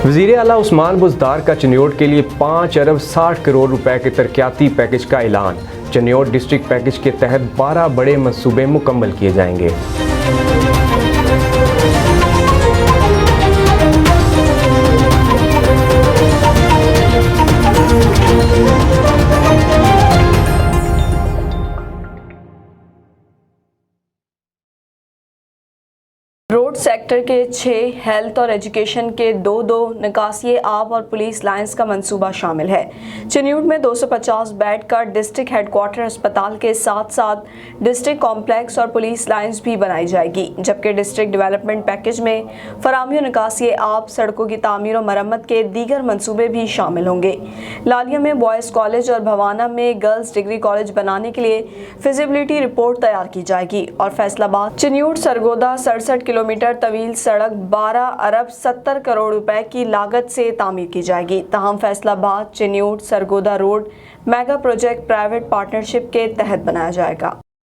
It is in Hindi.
वज़ीर आला उस्मान बुज़दार का चनियोट के लिए 5 अरब 60 करोड़ रुपए के तरक्याती पैकेज का ऐलान। चनियोट डिस्ट्रिक्ट पैकेज के तहत 12 बड़े मंसूबे मुकम्मल किए जाएंगे। रोड सेक्टर के 6, हेल्थ और एजुकेशन के 2 निकासी आब और पुलिस लाइंस का मंसूबा शामिल है। चनियोट में 250 बेड का डिस्ट्रिक्ट हेडक्वार्टर अस्पताल के साथ साथ डिस्ट्रिक्ट कॉम्प्लेक्स और पुलिस लाइंस भी बनाई जाएगी, जबकि डिस्ट्रिक्ट डेवलपमेंट पैकेज में फराहमी और निकासी आब, सड़कों की तामीर और मरम्मत के दीगर मंसूबे भी शामिल होंगे। लालिया में बॉयज़ कॉलेज और भवाना में गर्ल्स डिग्री कॉलेज बनाने के लिए फिजिबिलिटी रिपोर्ट तैयार की जाएगी और फैसलाबाद चनियोट सरगोदा 67 किलोमीटर तवील सड़क 12 अरब 70 करोड़ रुपए की लागत से तामीर की जाएगी। तहम Faisalabad Chiniot Sargodha road mega project private partnership के तहत बनाया जाएगा।